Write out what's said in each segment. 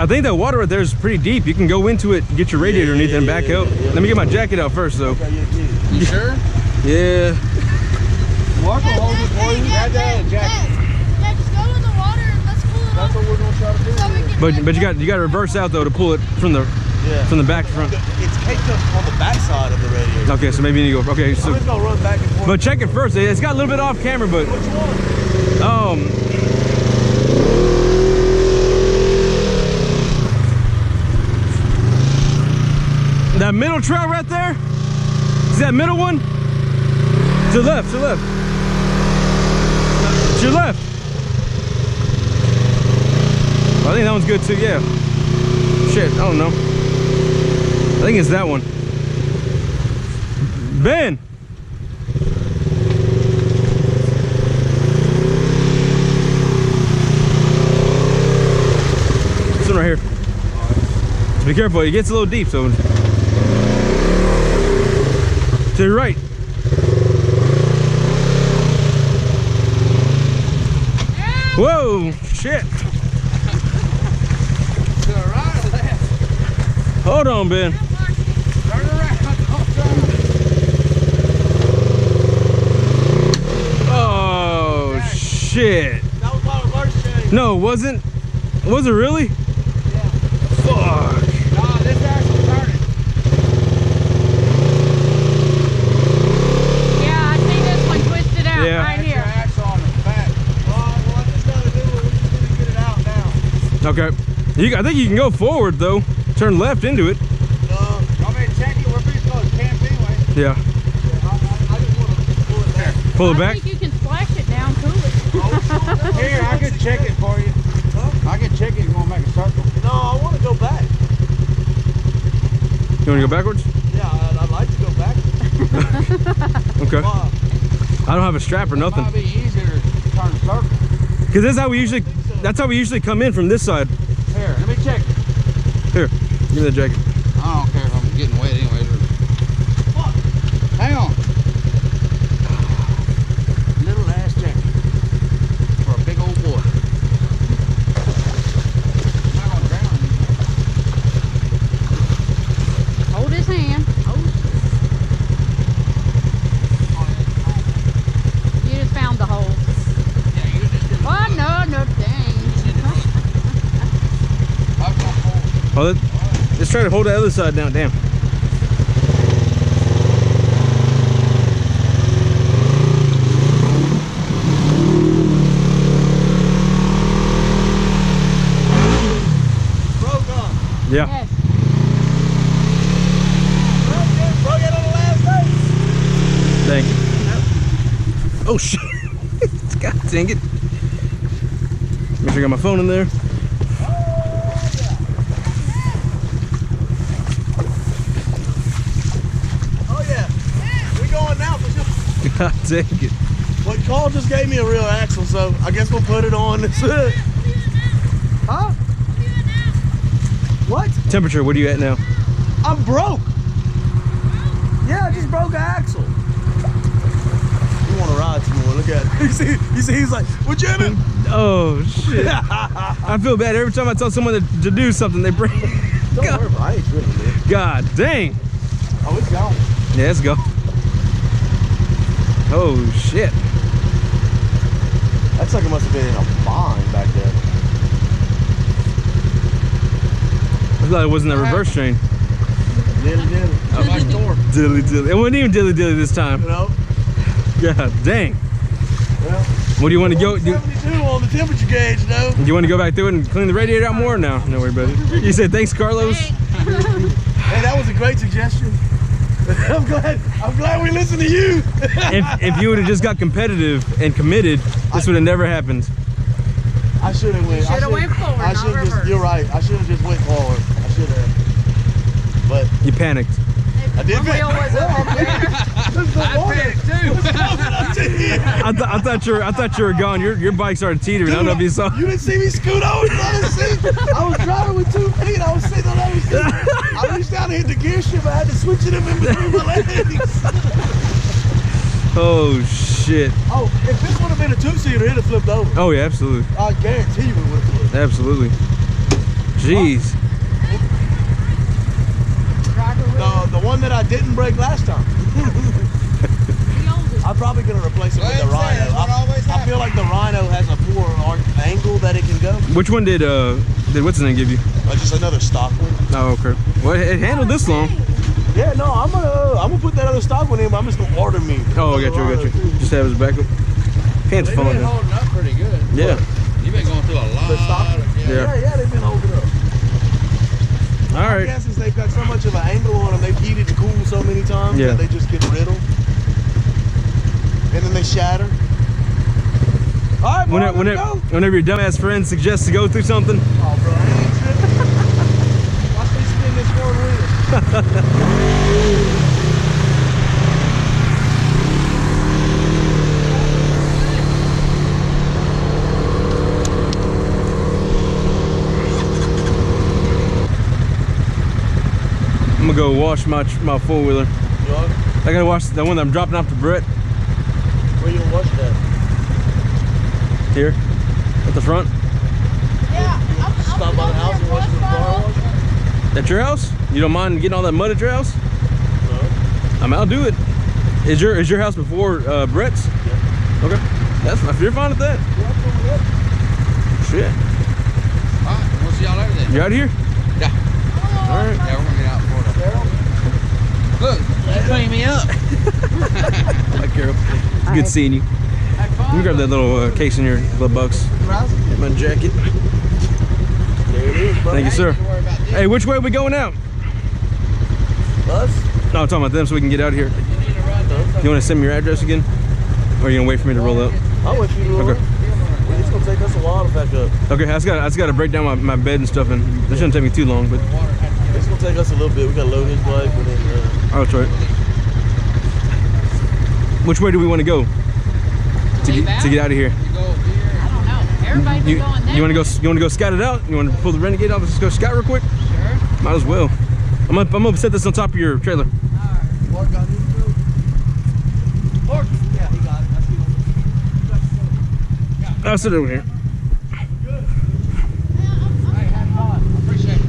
I think that water right there is pretty deep. You can go into it, get your radiator underneath and back out. Let me get my jacket out first, though. You sure? Yeah. Mark will hold it for you. Grab that jacket. Yeah, just go in the water and let's pull it. That's what we're gonna try to do. But you got to reverse out though to pull it from the back to front. It's caked up on the back side of the radiator. Okay, so maybe you need to go. Okay, so I'm just gonna run back and forth. but check it first. It's got a little bit off camera, but Which one? that middle trail right there. Is that middle one? To the left, to the left. To your left. I think that one's good too, yeah. Shit, I don't know. I think it's that one. Ben! This one right here. Just be careful, it gets a little deep, so. To your right. Whoa, shit. To the right or left? Hold on, Ben. Turn around. Oh, shit. That was my reverse change. No, it wasn't. Was it really? Yeah. Fuck. Nah, this axle's turning. Yeah, I see this one twisted out Yeah. right here. Axle on the back. Well, I just gotta do it. We just need to get it out now. Okay. I think you can go forward though. Turn left into it. I mean, check it. We're pretty close. Camp anyway. Yeah. I just want to pull it there. Pull it I back. think you can splash it down, cool it. Here, I can check it for you. I can check it if you want to make a circle. No, I want to go back. You want to go backwards? Yeah, I'd like to go back. Okay. Well, I don't have a strap or it nothing. might be easier to turn a circle. Cause that's how we usually. That's how we usually come in from this side. Here, let me check it. Here, give me the jacket. I don't care if I'm getting wet anyway. Hang on. Little ass jacket for a big old boy. I'm not gonna drown him. Hold his hand. You just found the hole. Yeah, you just didn't. Oh, no, dang. I've got holes. Oh, let's try to hold the other side down. Damn. Broke on. Yeah. Yes. Broke it on the last day. Thank you. Oh shit. God dang it. Make sure I got my phone in there. Oh yeah. We going now for sure. God dang it. Well, Call just gave me a real axle, so I guess we'll put it on. Huh? What? Temperature, what are you at now? I'm broke. Yeah, I just broke an axle. You want to ride some more? Look at it. You see, he's like, we're jamming. Oh shit. I feel bad every time I tell someone to do something they bring. Don't worry about it. I ain't tripping, dude. God dang. Oh, it's gone. Yeah, let's go. Oh shit. That sucker must have been in a bind back there. I thought it wasn't a reverse chain. Dilly Dilly. Nice door. Dilly Dilly. It wasn't even Dilly Dilly this time. You know? God dang. Well, What do you want to go? Do 72 on the temperature gauge, though. you want to go back through it and clean the radiator out more? No, no worry about it. You said thanks, Carlos. Hey, that was a great suggestion. I'm glad we listened to you. If you would have just got competitive and committed, this would have never happened. I should have went. Shoulda went forward, I not should just. reverse. You're right. I should have just went forward. I should have. But You panicked. I did. One wheel was up there. I panicked too. I thought you were gone. Your bike started teetering. I don't know if you saw. You didn't see me scoot over the other seat. I was driving with 2 feet. I was sitting on the other seat. I reached down to hit the gear shift. I had to switch it in between my legs. Oh shit. Oh, if this would have been a 2-seater, it'd have flipped over. Oh yeah, absolutely, I guarantee you it would have flipped. absolutely. Jeez. The one that I didn't break last time. I'm probably gonna replace it with the Rhino. I feel like the Rhino has a poor angle that it can go. Which one did what's his name give you? Just another stock one. Oh, okay. Well, it handled this long. Yeah, no, I'm gonna put that other stock one in, but I'm just gonna order me. Oh, I got you. Just have his backup. Pants They've falling been down. holding up pretty good. Yeah. You've been going through a lot. Yeah, they've been holding up. All My right. guess is they've got so much of an angle on them, they've heated and cooled so many times Yeah. that they just get brittle. And then they shatter. All right, bro, let's go. Whenever your dumbass friend suggests to go through something. Oh, bro, I ain't tripping. Watch me spin this forward wheel. I'm gonna go wash my four-wheeler. I gotta wash the one that I'm dropping off to Brett. Where you gonna wash that? Here, at the front. Yeah, I'm Stop by the house and wash it with the car wash? At your house? You don't mind getting all that mud at your house? No. I'll do it. Is your house before Brett's? Yeah. Okay. That's if you're fine with that. Shit. All right, we'll see y'all later then. You out of here? Yeah. All right. Yeah, we're gonna get out for it. Look, they clean me up. Bye, Carol. Good seeing you. Let me grab that little case in your glove box. My jacket. There it is, bro. Thank you, sir. Hey, which way are we going out? Us? No, I'm talking about them so we can get out of here. You want to send me your address again? Or are you going to wait for me to roll up? I want you to roll. Okay. It's gonna take us a while to pack up. Okay, I just got to break down my bed and stuff, and it shouldn't take me too long, but It's gonna take us a little bit. We gotta load his bike and then. I'll try it. Which way do we want to go to get out of here? I don't know. Everybody's been going there. You want to go scout it out? You want to pull the Renegade off and just go scout real quick? Sure. Might as well. I'm gonna set this on top of your trailer. Mark got his too. Mark? Yeah, he got it. I'll sit over here. Appreciate it.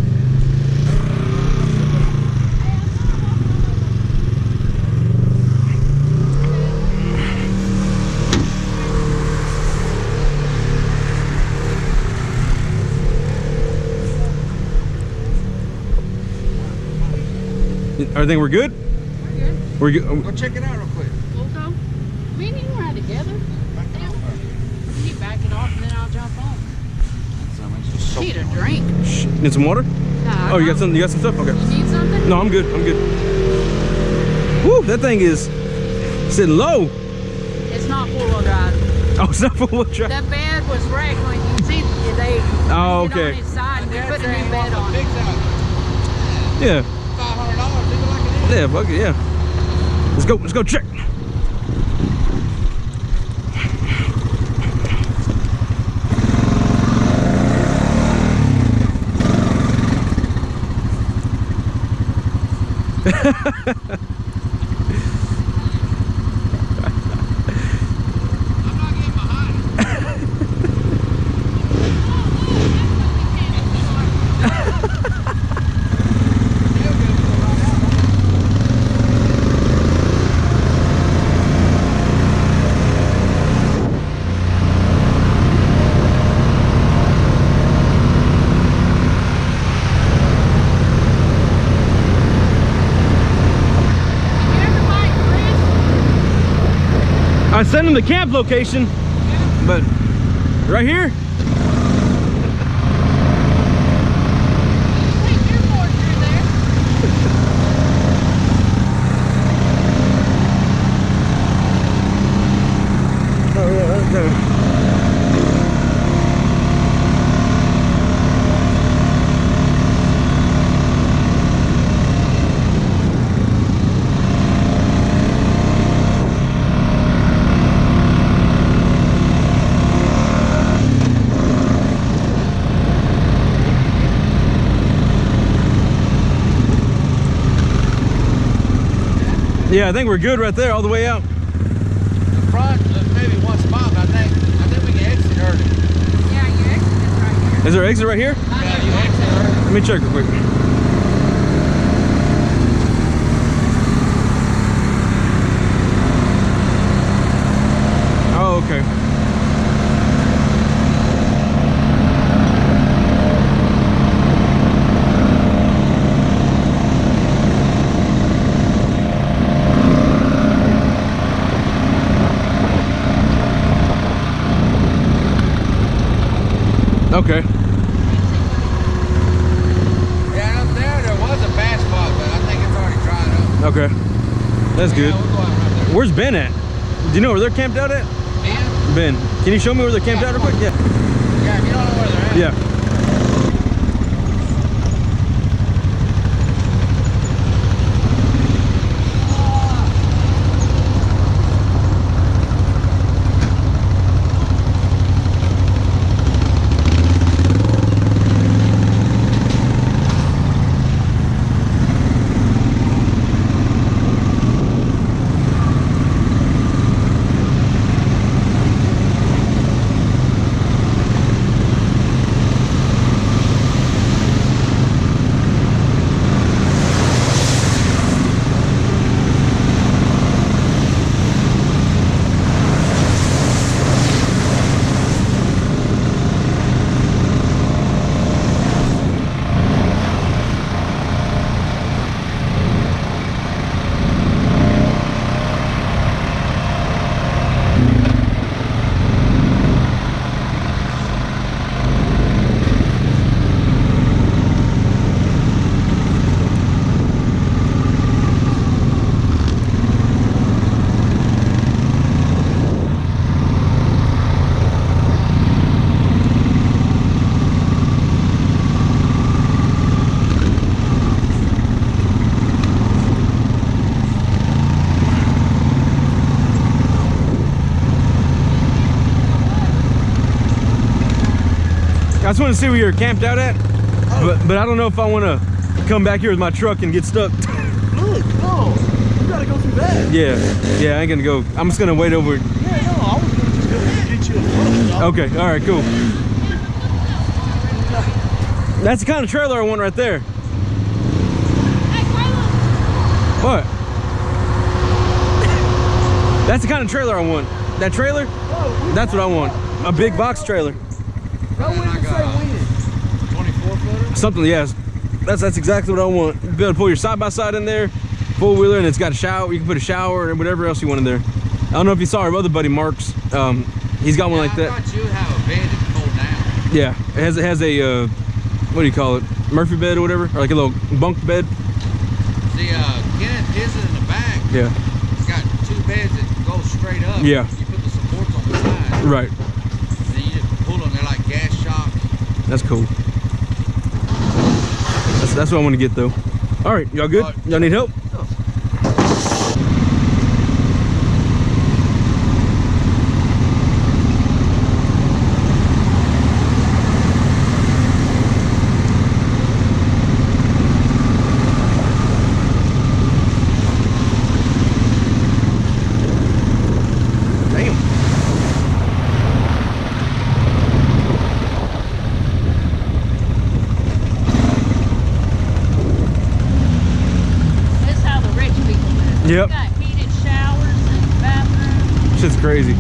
I think we're good. We're good. We're good. Go check it out real quick. We'll go. Me and you ride together. You back it off and then I'll jump on. Need a drink. Need some water? Nah, Oh, you got some stuff? Okay. You need something? No, I'm good. Woo, that thing is sitting low. It's not four-wheel drive. Oh, it's not full of The track. bed was wrecked when you see they Oh, put it okay. on his side and we put a new bed on it. Yeah. $500, leave it like it is. Yeah, fuck it, yeah. Let's go check. I'm not getting behind it. I sent him the camp location, but right here. Wait, you're more through there. Oh yeah, right there. Yeah, I think we're good right there, all the way out. The front, there's maybe one spot, but I think we can exit early. Yeah, your exit is right here. Is there an exit right here? Yeah, you exit early. Let me check real quick. Oh, okay. Okay. Yeah, up there was a bad spot, but I think it's already dried up. Okay. That's good. Yeah, we'll go out right there. Where's Ben at? Do you know where they're camped out at? Ben? Ben, can you show me where they're camped out real quick? Yeah. Yeah, if you don't know where they're at. Yeah. I just want to see where you're camped out at, but I don't know if I want to come back here with my truck and get stuck. Look, no, you gotta go through that. Yeah, I ain't gonna go. I'm just gonna wait over. Yeah, no, I was gonna just go get you a truck. Okay, all right, cool. That's the kind of trailer I want right there. What? That's the kind of trailer I want. That trailer? That's what I want. A big box trailer. Go in and say when. 24 footer? Something, yes. That's exactly what I want. You'll be able to pull your side-by-side in there, four-wheeler, and it's got a shower. You can put a shower and whatever else you want in there. I don't know if you saw our other buddy Mark's. He's got one like that. I thought you have a bed that's fold down. Yeah, it has a what do you call it? Murphy bed or whatever, or like a little bunk bed. See, Kenneth, his is in the back. Yeah. It's got two beds that go straight up. Yeah. You put the supports on the side. Right. Then you just pull them. They're like gas shocks. That's cool. That's what I want to get though. All right, y'all good? Y'all need help? Yep. Got heated showers and bathrooms. Shit's crazy.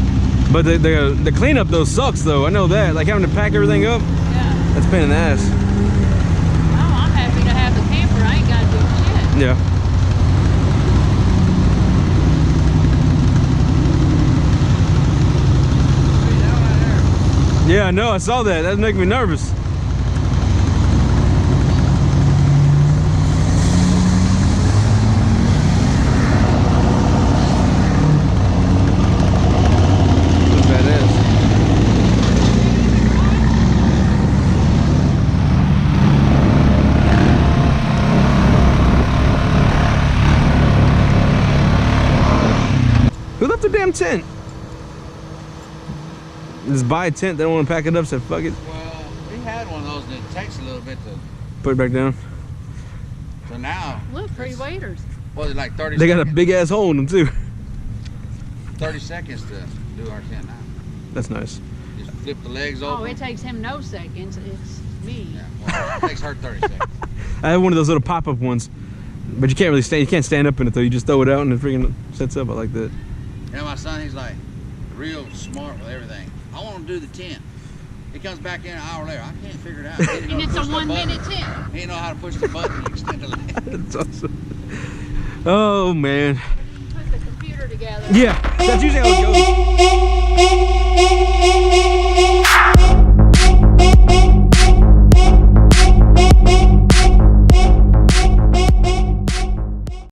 But the cleanup though sucks though. I know that. Like having to pack everything up. Yeah. That's a pain in the ass. Oh, I'm happy to have the camper. I ain't got to do shit. Yeah. Yeah, I know. I saw that. That's making me nervous. Who left the damn tent? Just buy a tent, they don't want to pack it up, said fuck it. Well, we had one of those and it takes a little bit to Put it back down. So now Look, free waiters. was it like 30 They got a seconds? big ass hole in them too. 30 seconds to do our tent now. That's nice. Just flip the legs over. Oh, it takes him no seconds. It's me. Yeah, well, it takes her 30 seconds. I have one of those little pop-up ones, but you can't really stand. You can't stand up in it though. You just throw it out and it freaking sets up. I like that. You know, my son, he's like real smart with everything. I want him to do the tent. He comes back in an hour later. I can't figure it out. And it's a 1 minute tent. He didn't know how to push the button and extend the leg. That's awesome. Oh man. Put the computer together. Yeah, that's usually how it goes.